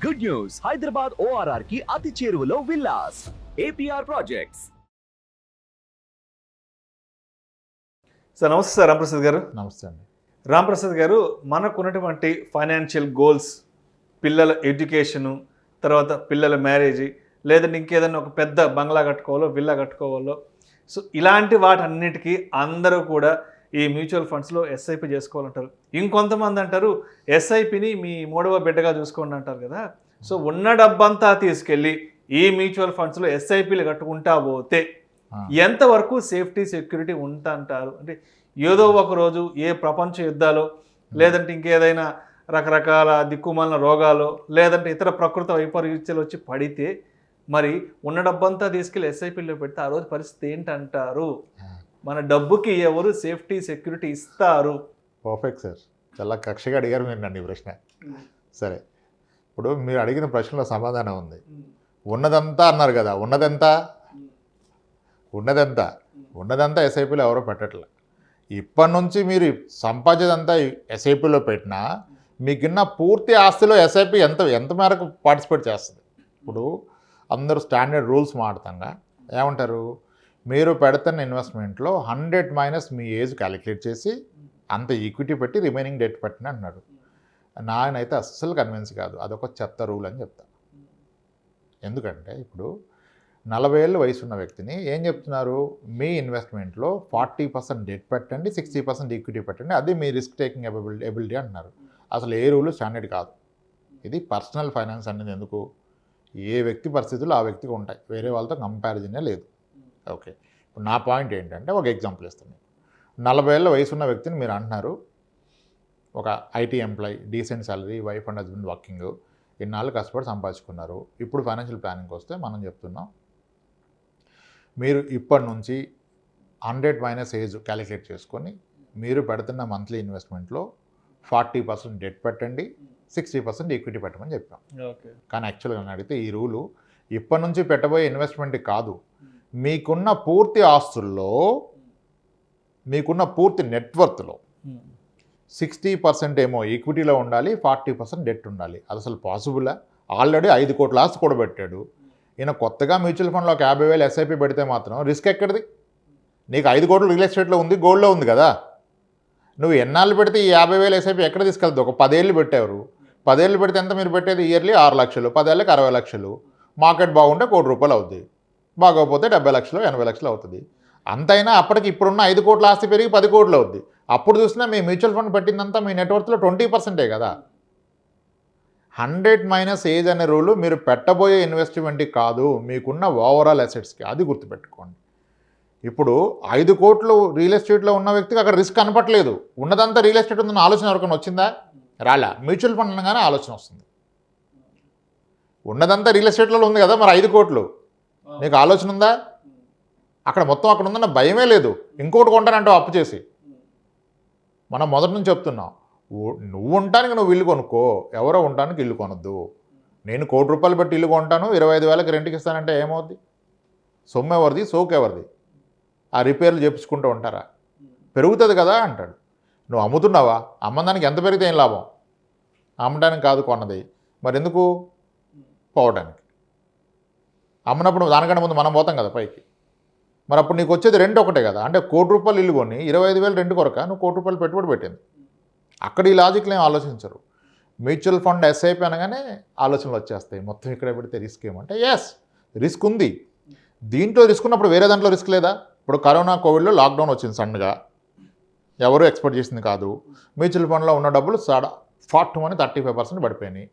Good news, Hyderabad ORR కి అతి చేరువలో విల్లాస్ APR ప్రాజెక్ట్స్. సార్ నమస్తే సార్ రాంప్రసాద్ గారు. నమస్తే అండి. రాంప్రసాద్ గారు, మనకున్నటువంటి ఫైనాన్షియల్ గోల్స్, పిల్లల ఎడ్యుకేషను, తర్వాత పిల్లల మ్యారేజీ, లేదంటే ఇంకేదైనా ఒక పెద్ద బంగ్లా కట్టుకోవాలో విల్లా కట్టుకోవాలో, సో ఇలాంటి వాటన్నిటికీ అందరూ కూడా ఈ మ్యూచువల్ ఫండ్స్లో ఎస్ఐపి చేసుకోవాలంటారు. ఇంకొంతమంది అంటారు ఎస్ఐపిని మీ మూడవ బిడ్డగా చూసుకోండి అంటారు కదా. సో ఉన్న డబ్బంతా తీసుకెళ్ళి ఈ మ్యూచువల్ ఫండ్స్లో ఎస్ఐపిలు కట్టుకుంటా పోతే ఎంతవరకు సేఫ్టీ సెక్యూరిటీ ఉంటుంటారు? అంటే ఏదో ఒక రోజు ఏ ప్రపంచ యుద్ధాలు, లేదంటే ఇంకేదైనా రకరకాల దిక్కుమాలిన రోగాలు, లేదంటే ఇతర ప్రకృతి వైపరీత్యాలు వచ్చి పడితే మరి ఉన్న డబ్బంతా తీసుకెళ్ళి ఎస్ఐపిలో పెడితే ఆ రోజు పరిస్థితి ఏంటంటారు? మన డబ్బుకి ఎవరు సేఫ్టీ సెక్యూరిటీ ఇస్తారు? పర్ఫెక్ట్ సార్, చాలా కక్షగా అడిగారు మీరు నన్ను ఈ ప్రశ్న. సరే, ఇప్పుడు మీరు అడిగిన ప్రశ్నలో సమాధానం ఉంది. ఉన్నదంతా అన్నారు కదా, ఉన్నదంతా ఎస్ఐపిలో ఎవరో పెట్టట్లే. ఇప్పటి నుంచి మీరు సంపాదించేదంతా ఎస్ఐపిలో పెట్టినా మీకున్న పూర్తి ఆస్తిలో ఎస్ఐపి ఎంత మేరకు పార్టిసిపేట్ చేస్తుంది? ఇప్పుడు అందరూ స్టాండర్డ్ రూల్స్ మాడతాంగా ఏమంటారు, మీరు పెడుతున్న ఇన్వెస్ట్మెంట్లో 100 మైనస్ మీ ఏజ్ క్యాలిక్యులేట్ చేసి అంత ఈక్విటీ పెట్టి రిమైనింగ్ డెట్ పెట్టిన అన్నాడు. నాయనైతే అస్సలు కన్విన్స్ కాదు, అదొక చెత్త రూల్ అని చెప్తాను. ఎందుకంటే ఇప్పుడు 40 ఏళ్ళ వయసు ఉన్న వ్యక్తిని ఏం చెప్తున్నారు, మీ ఇన్వెస్ట్మెంట్లో 40% డెట్ పెట్టండి, 60% ఈక్విటీ పెట్టండి, అది మీ రిస్క్ టేకింగ్ ఎబిలిటీ అంటున్నారు. అసలు ఏ రూలు స్టాండర్డ్ కాదు. ఇది పర్సనల్ ఫైనాన్స్ అనేది ఎందుకు, ఏ వ్యక్తి పరిస్థితులు ఆ వ్యక్తికి ఉంటాయి, వేరే వాళ్ళతో కంపారిజనే లేదు. ఓకే, ఇప్పుడు నా పాయింట్ ఏంటంటే ఒక ఎగ్జాంపుల్ ఇస్తాను. 40 ఏళ్ళ వయసు ఉన్న వ్యక్తిని మీరు అంటున్నారు, ఒక IT employee, decent salary, wife and husband working, ఇన్నాళ్ళు కష్టపడి సంపాదించుకున్నారు. ఇప్పుడు ఫైనాన్షియల్ ప్లానింగ్కి వస్తే మనం చెప్తున్నాం, మీరు ఇప్పటి నుంచి 100 మైనస్ ఏజ్ క్యాలిక్యులేట్ చేసుకొని మీరు పెడుతున్న మంత్లీ ఇన్వెస్ట్మెంట్లో 40% డెట్ పెట్టండి, 60% ఈక్విటీ పెట్టమని చెప్పాం. కానీ యాక్చువల్గా నన్ను అడిగితే ఈ రూలు ఇప్పటి నుంచి పెట్టబోయే ఇన్వెస్ట్మెంట్ కాదు, మీకున్న పూర్తి ఆస్తుల్లో, మీకున్న పూర్తి నెట్వర్త్లో 60% ఏమో ఈక్విటీలో ఉండాలి, 40% డెట్ ఉండాలి. అది అసలు పాసిబులా? ఆల్రెడీ 5 కోట్ల ఆస్తి కూడా పెట్టాడు ఈయన. కొత్తగా మ్యూచువల్ ఫండ్లో ఒక 50,000 ఎస్ఐపి పెడితే మాత్రం రిస్క్ ఎక్కడిది? నీకు 5 కోట్లు రియల్ ఎస్టేట్లో ఉంది, గోల్డ్లో ఉంది కదా. నువ్వు ఎన్నాళ్ళు పెడితే ఈ 50,000 ఎస్ఐపి ఎక్కడ తీసుకెళ్తావు? ఒక 10 ఏళ్ళు పెట్టారు, 10 ఏళ్ళు పెడితే ఎంత మీరు పెట్టేది? ఇయర్లీ 6 లక్షలు, 10 ఏళ్ళకి 60 లక్షలు. మార్కెట్ బాగుంటే ₹1 కోటి అవుద్ది, బాగోకపోతే 70 లక్షలు 80 లక్షలు అవుతుంది. అంతైనా అప్పటికి ఇప్పుడున్న 5 కోట్ల ఆస్తి పెరిగి 10 కోట్లు అవుద్ది. అప్పుడు చూసినా మీ మ్యూచువల్ ఫండ్ పెట్టిందంతా మీ నెట్వర్క్లో 20%ఏ కదా. 100 మైనస్ ఏజ్ అనే రూలు మీరు పెట్టబోయే ఇన్వెస్ట్మెంట్కి కాదు, మీకున్న ఓవరాల్ అసెట్స్కి. అది గుర్తుపెట్టుకోండి. ఇప్పుడు 5 కోట్లు రియల్ ఎస్టేట్లో ఉన్న వ్యక్తికి అక్కడ రిస్క్ కనపట్లేదు. ఉన్నదంతా రియల్ ఎస్టేట్ ఉందన్న ఆలోచన ఎవరికైనా వచ్చిందా? రాలా. మ్యూచువల్ ఫండ్ అనగానే ఆలోచన వస్తుంది. ఉన్నదంతా రియల్ ఎస్టేట్లో ఉంది కదా, మరి 5 కోట్లు నీకు ఆలోచన ఉందా? అక్కడ మొత్తం అక్కడ ఉందన్న భయమే లేదు. ఇంకోటి కొంటానంటే అప్పు చేసి. మనం మొదటి నుంచి చెప్తున్నాం, నువ్వు ఉండటానికి నువ్వు ఇల్లు కొనుక్కో, ఎవరో ఉండటానికి ఇల్లు కొనొద్దు. నేను ₹1 కోటి పెట్టి ఇల్లు కొంటాను, 25,000కి రెంట్కి ఇస్తానంటే ఏమవుద్ది? సొమ్ము ఎవరిది, సోకు ఎవరిది? ఆ రిపేర్లు చేపించుకుంటూ ఉంటారా? పెరుగుతుంది కదా అంటాడు. నువ్వు అమ్ముతున్నావా? అమ్మదానికి ఎంత పెరిగితే ఏం లాభం? అమ్మడానికి కాదు కొన్నది, మరి ఎందుకు? పోవడానికి. అమ్మనప్పుడు దానికంటే ముందు మనం పోతాం కదా పైకి. మరి అప్పుడు నీకు వచ్చేది రెంట్ ఒకటే కదా. అంటే ₹1 కోటి ఇల్లు కొని 25,000 రెంట్ కొరక నువ్వు ₹1 కోటి పెట్టుబడి పెట్టింది. అక్కడ ఈ లాజిక్లు ఏం ఆలోచించరు. మ్యూచువల్ ఫండ్ ఎస్ఐపి అనగానే ఆలోచనలు వచ్చేస్తాయి, మొత్తం ఇక్కడ పెడితే రిస్క్ ఏమంటే ఎస్ రిస్క్ ఉంది. దీంట్లో రిస్క్ ఉన్నప్పుడు వేరే దాంట్లో రిస్క్ లేదా? ఇప్పుడు కరోనా కోవిడ్లో లాక్డౌన్ వచ్చింది సడన్గా, ఎవరు ఎక్స్పెక్ట్ చేసింది కాదు. మ్యూచువల్ ఫండ్లో ఉన్న డబ్బులు 35% పడిపోయినాయి.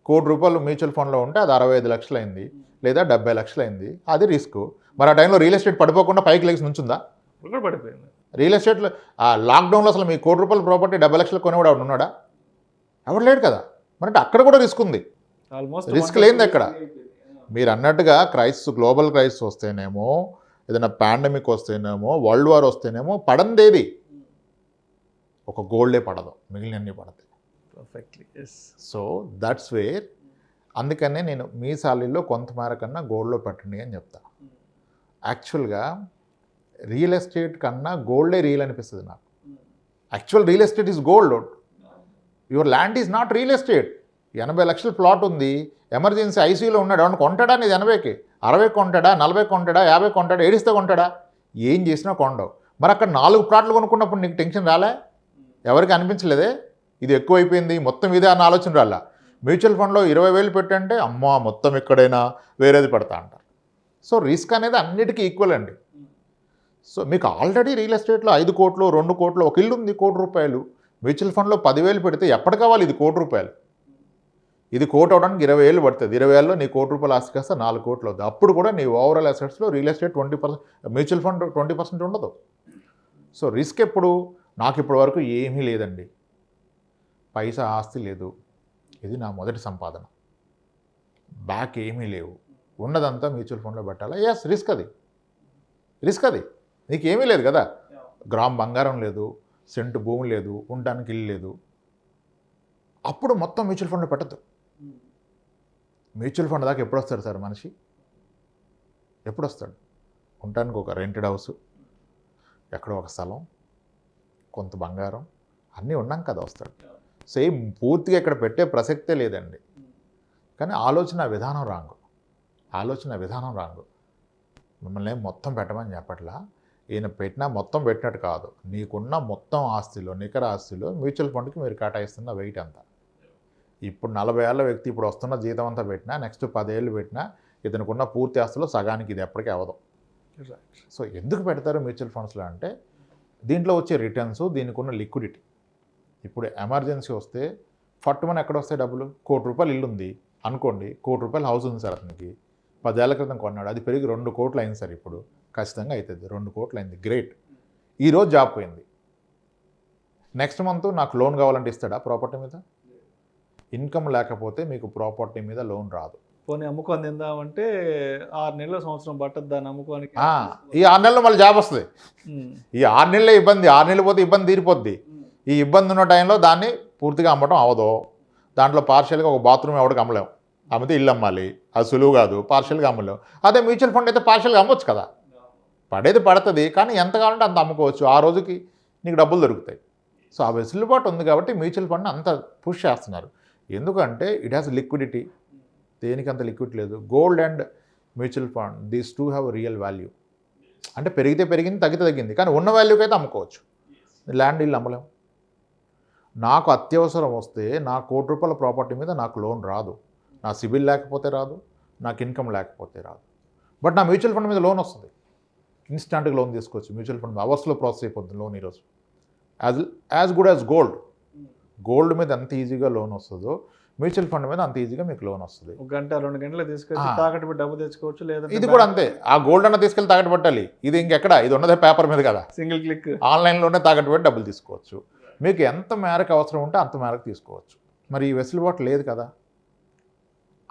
₹1 కోటి మ్యూచువల్ ఫండ్లో ఉంటే అది 65 లక్షలు అయింది, లేదా 70 లక్షలు అయింది. అది రిస్క్. మరి ఆ టైంలో రియల్ ఎస్టేట్ పడిపోకుండా పైకి లెగ్స్ నుంచుందా? పడిపోయింది. రియల్ ఎస్టేట్లో ఆ లాక్డౌన్లో అసలు మీ ₹1 కోటి ప్రాపర్టీ 70 లక్షలు కొనేవాడు ఎవడు ఉన్నాడా? ఎవరు లేడు కదా. మరి అక్కడ కూడా రిస్క్ ఉంది. రిస్క్ లేనిది ఎక్కడ? మీరు అన్నట్టుగా గ్లోబల్ క్రైసిస్ వస్తేనేమో, ఏదైనా పాండమిక్ వస్తేనేమో, వరల్డ్ వార్ వస్తేనేమో పడందేది ఒక గోల్డే పడదు, మిగిలినన్నీ పడతాయి. Perfectly yes. So that's where. అందుకనే నేను మీ సాలరీలో కొంతమేర కన్నా గోల్డ్లో పెట్టండి అని చెప్తా. యాక్చువల్గా రియల్ ఎస్టేట్ కన్నా గోల్డే రియల్ అనిపిస్తుంది నాకు. Actual real estate is gold. Your land is not real estate. 80 లక్షల ప్లాట్ ఉంది, ఎమర్జెన్సీ ఐసీయూలో ఉన్నాడు, ఎవరిని కొంటాడా నీది 80కి? 60 కొంటాడా, 40 కొంటాడా, 50 కొంటాడా, ఏడిస్తే కొంటాడా? ఏం చేసినా కొండవు. మరి అక్కడ 4 ప్లాట్లు కొనుక్కున్నప్పుడు నీకు టెన్షన్ రాలే? ఎవరికి అనిపించలేదే ఇది ఎక్కువైపోయింది మొత్తం ఇదే అన్న ఆలోచన రాలా? మ్యూచువల్ ఫండ్లో 20,000 పెట్టంటే అమ్మా మొత్తం ఎక్కడైనా వేరేది పెడతా అంటారు. సో రిస్క్ అనేది అన్నిటికీ ఈక్వల్ అండి. సో మీకు ఆల్రెడీ రియల్ ఎస్టేట్లో 5 కోట్లు 2 కోట్లు ఒక ఇల్లు ఉంది, ₹1,00,00,000. మ్యూచువల్ ఫండ్లో 10,000 పెడితే ఎప్పటి కావాలి? ఇది ₹1,00,00,000. ఇది కోట్ అవడానికి 20 ఏళ్ళు పడుతుంది. 20 ఏళ్ళలో నీ ₹1,00,00,000 ఆస్తి కాస్త 4 కోట్లు అవుతుంది. అప్పుడు కూడా నీ ఓవరాల్ అసెట్స్లో రియల్ ఎస్టేట్ 20%, మ్యూచువల్ ఫండ్ 20% ఉండదు. సో రిస్క్ ఎప్పుడు? నాకు ఇప్పటి వరకు ఏమీ లేదండి, పైసా ఆస్తి లేదు, ఇది నా మొదటి సంపాదన, బ్యాక్ ఏమీ లేవు, ఉన్నదంతా మ్యూచువల్ ఫండ్లో పెట్టాలా? ఎస్, రిస్క్ అది. నీకేమీ లేదు కదా, గ్రామ్ బంగారం లేదు, సెంటు భూమి లేదు, ఉండడానికి ఇల్లు లేదు, అప్పుడు మొత్తం మ్యూచువల్ ఫండ్లో పెట్టద్దు. మ్యూచువల్ ఫండ్ దాకా ఎప్పుడు వస్తాడు సార్ మనిషి? ఎప్పుడు వస్తాడు? ఉండటానికి ఒక రెంటెడ్ హౌస్, ఎక్కడో ఒక స్థలం, కొంత బంగారం అన్నీ ఉన్నాం కదా వస్తాడు. సేమ్ పూర్తిగా ఇక్కడ పెట్టే ప్రసక్తే లేదండి. కానీ ఆలోచన విధానం రాంగు. మిమ్మల్ని మొత్తం పెట్టమని చెప్పట్లా, ఈయన పెట్టినా మొత్తం పెట్టినట్టు కాదు. నీకున్న మొత్తం ఆస్తిలో, నికర ఆస్తిలో మ్యూచువల్ ఫండ్కి మీరు కేటాయిస్తున్న వెయిట్ అంతా. ఇప్పుడు 40 ఏళ్ళ వ్యక్తి ఇప్పుడు వస్తున్న జీతం అంతా పెట్టినా, నెక్స్ట్ 10 ఏళ్ళు పెట్టినా ఇతనుకున్న పూర్తి ఆస్తిలో సగానికి ఇది ఎప్పటికీ అవ్వదు. సో ఎందుకు పెడతారు మ్యూచువల్ ఫండ్స్లో అంటే దీంట్లో వచ్చే రిటర్న్స్, దీనికి ఉన్న లిక్విడిటీ. ఇప్పుడు ఎమర్జెన్సీ వస్తే ఫట్టుమని ఎక్కడ వస్తాయి డబ్బులు? ₹1,00,00,000 ఇల్లు ఉంది అనుకోండి, ₹1,00,00,000 హౌస్ ఉంది సార్ అతనికి, 10 ఏళ్ల క్రితం కొన్నాడు, అది పెరిగి 2 కోట్లు అయింది సార్, ఇప్పుడు ఖచ్చితంగా అవుతుంది 2 కోట్లు అయింది, గ్రేట్. ఈరోజు జాబ్ పోయింది, నెక్స్ట్ మంత్ నాకు లోన్ కావాలంటే ఇస్తాడా? ప్రాపర్టీ మీద ఇన్కమ్ లేకపోతే మీకు ప్రాపర్టీ మీద లోన్ రాదు. పోనీ అమ్ముకొని తిందామంటే 6 నెలలు సంవత్సరం పట్టదు దాన్ని అమ్ముకోనికి. ఈ 6 నెలల్లో మళ్ళీ జాబ్ వస్తుంది. ఈ 6 నెలలే ఇబ్బంది, 6 నెలలు పోతే ఇబ్బంది తీరిపోద్ది. ఈ ఇబ్బంది ఉన్న టైంలో దాన్ని పూర్తిగా అమ్మటం అవ్వదు. దాంట్లో పార్షియల్గా ఒక బాత్రూమ్ ఎవరికి అమ్మలేం, అమ్మితే ఇల్లు అమ్మాలి, అది సులువు కాదు, పార్షియల్గా అమ్మలేం. అదే మ్యూచువల్ ఫండ్ అయితే పార్షియల్గా అమ్మొచ్చు కదా, పడేది పడుతుంది, కానీ ఎంత కావాలంటే అంత అమ్ముకోవచ్చు, ఆ రోజుకి నీకు డబ్బులు దొరుకుతాయి. సో ఆ వెసులుబాటు ఉంది కాబట్టి మ్యూచువల్ ఫండ్ అంత పుష్ చేస్తున్నారు. ఎందుకంటే ఇట్ హ్యాస్ లిక్విడిటీ. దేనికి అంత లిక్విడ్ లేదు. Gold and mutual fund, these two have real value. అంటే పెరిగితే పెరిగింది, తగ్గితే తగ్గింది, కానీ ఉన్న వాల్యూకి అయితే అమ్ముకోవచ్చు. ల్యాండ్ ఇల్లు అమ్మలేం. నాకు అత్యవసరం వస్తే నా ₹1,00,00,000 ప్రాపర్టీ మీద నాకు లోన్ రాదు, నా సిబిల్ లేకపోతే రాదు, నాకు ఇన్కమ్ లేకపోతే రాదు. బట్ నా మ్యూచువల్ ఫండ్ మీద లోన్ వస్తుంది, ఇన్స్టాంట్గా లోన్ తీసుకోవచ్చు. మ్యూచువల్ ఫండ్ అవర్స్లో ప్రాసెస్ అయిపోతుంది లోన్ ఈరోజు. యాజ్ గుడ్ యాజ్ గోల్డ్ మీద ఎంత ఈజీగా లోన్ వస్తుందో మ్యూచువల్ ఫండ్ మీద అంత ఈజీగా మీకు లోన్ వస్తుంది. 1 గంట 2 గంటలు తీసుకొచ్చి తాకట్టు పెట్టి డబ్బు తెచ్చుకోవచ్చు. లేదా ఇది కూడా అంతే, ఆ గోల్డ్ అన్న తీసుకెళ్ళి తాకట్టు పెట్టాలి. ఇది ఇంకెక్కడ, ఇది ఉన్నదే పేపర్ మీద కదా, సింగిల్ క్లిక్ ఆన్లైన్లోనే తాకట్టు పెట్టి డబ్బులు తీసుకోవచ్చు. మీకు ఎంత మేరకు అవసరం ఉంటే అంత మేరకు తీసుకోవచ్చు. మరి ఈ వెసులుబాటు లేదు కదా.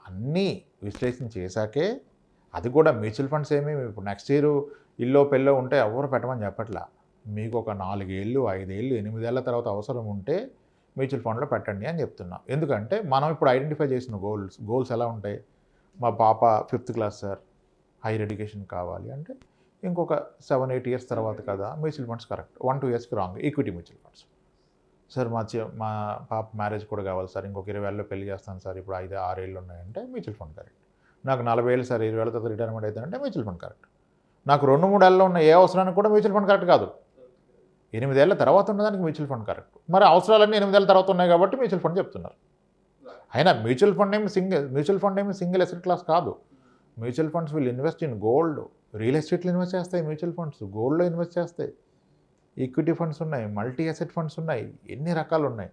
అన్నీ విశ్లేషణ చేశాకే, అది కూడా మ్యూచువల్ ఫండ్స్ ఏమి ఇప్పుడు నెక్స్ట్ ఇయర్ ఇల్లో పెళ్ళో ఉంటే ఎవరు పెట్టమని చెప్పట్లా. మీకు ఒక 4 ఏళ్ళు 5 ఏళ్ళు 8 ఏళ్ళ తర్వాత అవసరం ఉంటే మ్యూచువల్ ఫండ్లో పెట్టండి అని చెప్తున్నాం. ఎందుకంటే మనం ఇప్పుడు ఐడెంటిఫై చేసిన గోల్స్ ఎలా ఉంటాయి? మా పాప 5th class sir, higher education కావాలి అంటే ఇంకొక 7-8 ఇయర్స్ తర్వాత కదా మ్యూచువల్ ఫండ్స్ కరెక్ట్. 1-2 ఇయర్స్కి wrong equity mutual funds. Sir మా పాప మ్యారేజ్ కూడా కావాలి సార్, ఇంకొక 20 ఏళ్ళలో పెళ్లి చేస్తాను సార్, ఇప్పుడు 5-6 ఏళ్ళు ఉన్నాయంటే మ్యూచువల్ ఫండ్ కరెక్ట్. నాకు 40 ఏళ్ళు సార్, 20 ఏళ్ళ తర్వాత రిటైర్మెంట్ అవుతానంటే మ్యూచువల్ ఫండ్ కరెక్ట్. నాకు 2-3 ఏళ్ళలో ఉన్న ఏ అవసరానికి కూడా మ్యూచువల్ ఫండ్ కరెక్ట్ కాదు. 8 ఏళ్ళ తర్వాత ఉన్నదానికి మ్యూచువల్ ఫండ్ కరెక్ట్. మరి అవసరాలన్నీ 8 ఏళ్ళ తర్వాత ఉన్నాయి కాబట్టి మ్యూచువల్ ఫండ్ చెప్తున్నారు. అయినా మ్యూచువల్ ఫండ్ ఏమి సింగిల్ అసెట్ క్లాస్ కాదు. Mutual funds will invest in gold, real ఎస్టేట్లో ఇన్వెస్ట్ చేస్తాయి మ్యూచువల్ ఫండ్స్, గోల్డ్లో ఇన్వెస్ట్ చేస్తాయి, ఈక్విటీ ఫండ్స్ ఉన్నాయి, మల్టీ అసెట్ ఫండ్స్ ఉన్నాయి, ఎన్ని రకాలు ఉన్నాయి,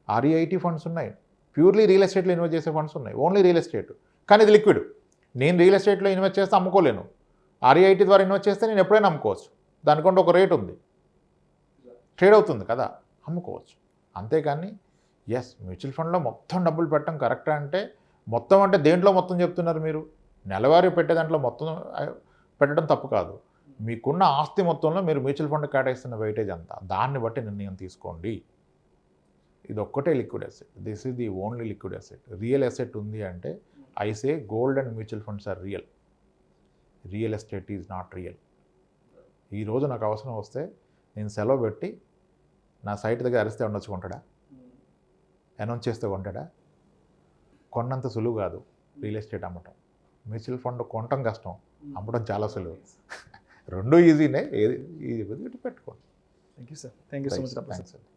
REIT ఫండ్స్ ఉన్నాయి, ప్యూర్లీ రియల్ ఎస్టేట్లో ఇన్వెస్ట్ చేసే ఫండ్స్ ఉన్నాయి, ఓన్లీ రియల్ ఎస్టేట్. కానీ ఇది లిక్విడ్. నేను రియల్ ఎస్టేట్లో ఇన్వెస్ట్ చేస్తే అమ్ముకోలేను, REIT ద్వారా ఇన్వెస్ట్ చేస్తే నేను ఎప్పుడైనా అమ్ముకోవచ్చు. దానికంటే ఒక రేట్ ఉంది, ట్రేడ్ అవుతుంది కదా, అమ్ముకోవచ్చు. అంతేకాని ఎస్ మ్యూచువల్ ఫండ్లో మొత్తం డబ్బులు పెట్టడం కరెక్టా అంటే, మొత్తం అంటే దేంట్లో మొత్తం చెప్తున్నారు మీరు? నెలవారీ పెట్టే దాంట్లో మొత్తం పెట్టడం తప్పు కాదు. మీకున్న ఆస్తి మొత్తంలో మీరు మ్యూచువల్ ఫండ్ కేటాయిస్తున్న వెయిటేజ్ అంతా, దాన్ని బట్టి నిర్ణయం తీసుకోండి. ఇది ఒక్కటే liquid asset, this is the only liquid asset. Real asset ఉంది అంటే I say gold and mutual funds are real, real estate is not real. ఈరోజు నాకు అవసరం వస్తే నేను సెలవు పెట్టి నా సైట్ దగ్గర అరిస్తే ఉండొచ్చు, కొంటాడా? అనౌన్స్ చేస్తే కొంటాడా? కొన్నంత సులువు కాదు రియల్ ఎస్టేట్ అమ్మటం. మ్యూచువల్ ఫండ్ కొనటం కష్టం, అమ్మటం చాలా సులువు. రెండు ఈజీనే, ఏది ఈజీ పెట్టుకోండి. Thank you sir, thank you so much. Thanks అండి.